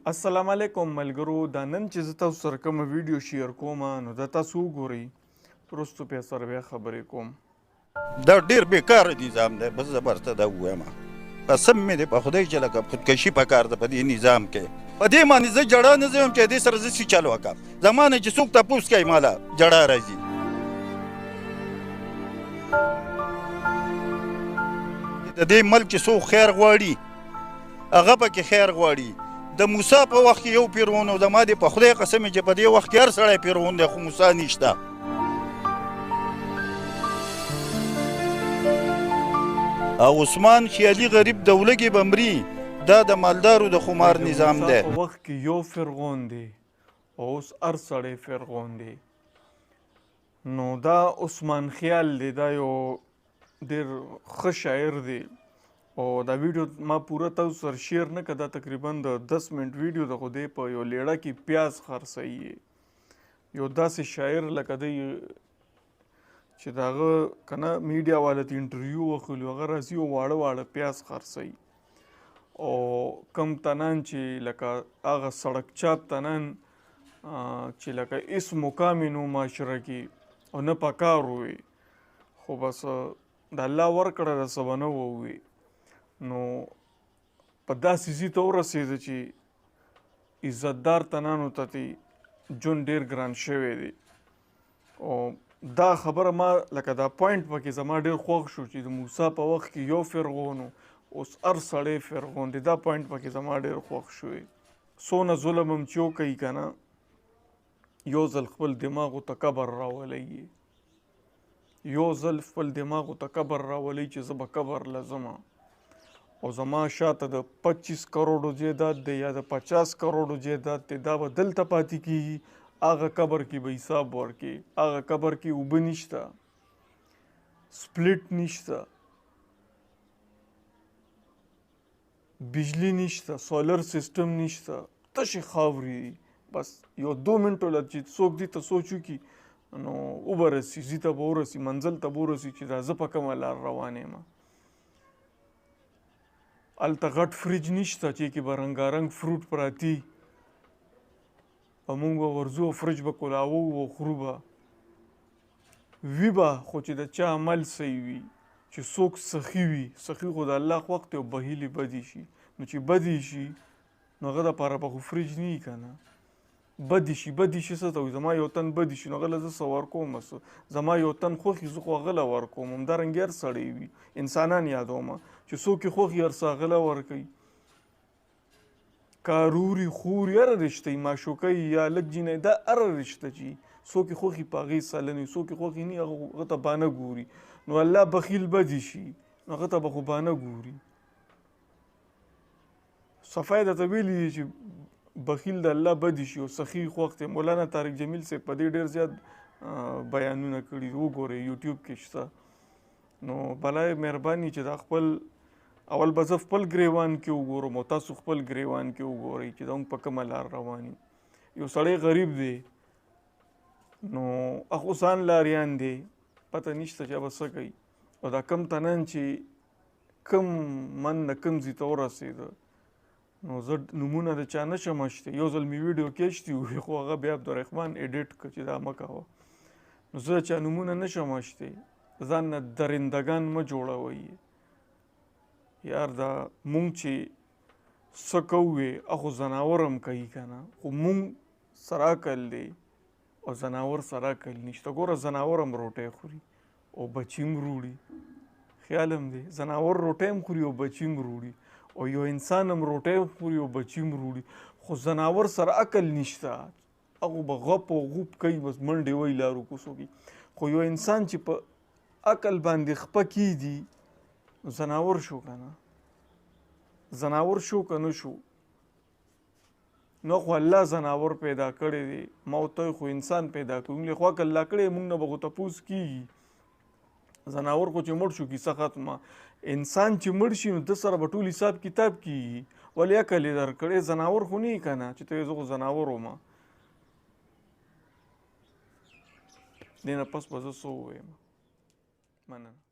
السلام علیکم ملګرو. دا نن چې زه تاسو سره کومه ویډیو شیر کوم نو دا تاسو وګورئ، وروستو بیا سره بیا خبرې کوم. دا ډېر بېکاره نظام دی، بس زه برته دا ووایم. قسم مې دی په خدای چې لکه خودکشي پکار ده په دې نظام کې. په دې باندې زه جړه نه ځم چې دې سره زه څه چل وکړم. زما نه چې څوک تپوس کوي ماله جړه راځي. د دې ملک چې څوک خیر غواړي هغه پکې خیر غواړي. د موسی په وخت کې یو پیرون او زما د په خدای قسم چې په دې وخت کې هر سړی پیرون دی خو موسی نشته. او عثمان خیالي غریب د ولږې به مري، دا د مالدارو د خمار نظام دی. په وخت کې یو فرعون دی او اوس هر سړی فرعون دی. نو دا عثمان خیال دی، دا یو ډېر ښه شاعر دی او دا ویډیو ما پوره تاسو سره شیر نه کړه. دا تقریبا د 10 منټ ویډیو ده، خو دی په یو لیړه کې پیاز خرڅوي. یو داسې شاعر لکه دی چې د هغه که نه میډیا والا ته انټرویو واخلي، هغه راځي او واړه واړه پیاز خرڅوي. او کم تنان چې لکه هغه سړک چاپ تنان چې لکه هېڅ مقام یې نه معاشره کې او نه په کار ووي، خو بس د الله ورکړه ده څه به نه ووي. نو په داسې ځي ته ورسېده چې عزتدار تنانو ته ژوند ډېر ګران شوی دی. او دا خبره ما لکه دا پوینټ پکې زما ډېر خوښ شو چې د موسی په وخت کې یو فرعون اوس هر سړی فرعون دی. دا پوینټ پکې زما ډېر خوښ شوی. څونه ظلم هم چې وکوي که نه، یو ځل خپل دماغو ته قبر راولی، یو ځل خپل دماغو ته قبر راولی چې زه به قبر له ځمه او زما شاته د 25 کروڑو جایداد دی یا د 50 کروڑو جایداد دی، دا به دلته پاتې کېږي. هغه قبر کې به حساب ورکړي. هغه قبر کې اوبه نشته، سپلټ نشته، بجلی نشته، سولر سیسټم نشته، تشې خاورې دي. بس یو 2 منټو له چې څوک دې ته سوچ وکړي نو وبه رسي، ځي ته به ورسي، منزل ته به ورسي چې دا زه په کومه لار روان یم. هلته غټ فریج نشته چې کې به رنګارنګ فروټ پراتی او موږ به ورځو فریج به کولاوو او خورو به وي به، خو چې د چا عمل صحیح وي، چې څوک سخي وي. سخي خو د الله خوښ دی او بهیلې بدې شي. نو چې بدې شي نو هغه دپاره به خو فریج نه وي که نه. بدې شي څه ته وایي؟ زما یو تن بدې شي نو هغه له زه څه ورکوم، زما یو تن خوښ زه خو هغه له ورکوم. همدارنګې هر سړی وي، انسانان یادومه چې څوک یې خوښ هر څه هغه له ورکوي. کاروري خوري هره رشته یي، معشوقه یا لږ جینۍ، دا هره رشته چې څوک یې خوښ په هغې سلنې، څوک یې خوښ نه هغه ته بانه ګوري. نو الله بخیل بدې شي نو هغه ته به خو بانه ګوري. صفای درته ویلي دي چې بخیل د الله بدې شي او سخي خوښ دی. مولانا طارق جمیل صاحب په دې ډېر زیات بیانونه کړي، وګورئ یوټیوب کې شته. نو بلای مهرباني چې دا خپل اول به زه خپل ګریوان کې وګورم او تاسو خپل ګریوان کې وګورئ چې زموږ په کومه لار روان یو. یو سړی غریب دی نو هغه ځان لاریان دی، پته نشته چې به څه کوي. او دا کم تنن چې کم من نه کم ځای ته ورسېده نو زه نومونه د چا نشم اخیستی. یو ځل مې ویډیو کې اخیستي وو خو هغه بیا عبدالرحمن ایډیټ کړ چې دا مه کوه. نو زه د چا نومونه نشم اخیستی. ځان نه درندګان مه جوړوئ یار. دا مونږ چې څه کوو هغه ځناور هم کوي که نه، خو مونږ سره عقل دی او ځناور سره عقل نشته. ګوره ځناور هم روټۍ خوري او بچي هم روړي، خیال هم دی. ځناور روټۍ هم خوري او بچي هم روړي، او یو انسان هم روټۍ هم خوري او بچي هم روړي. خو ځناور سره عقل نشته، هغه به غپ او غوپ کوي، بس منډې وایي لارو کوڅو کې. خو یو انسان چې په عقل باندې خپه کېږي ځناور شو که نه، ځناور شو که نه شو. نو خو الله ځناور پیدا کړی دی، ما ورته خو انسان پیدا کړی. موږ خو عقل لا کړی، موږ نه به خو تپوس کېږي. ځناور خو چې مړ شو کیسه ختمه. انسان چې مړ شي نو ده سره به ټول حساب کتاب کېږي. ولې عقل یې درکړی؟ ځناور خو نه یي که نه چې ته زه خو ځناور وم. دې نه پس به زه څه ووایم؟ مننه.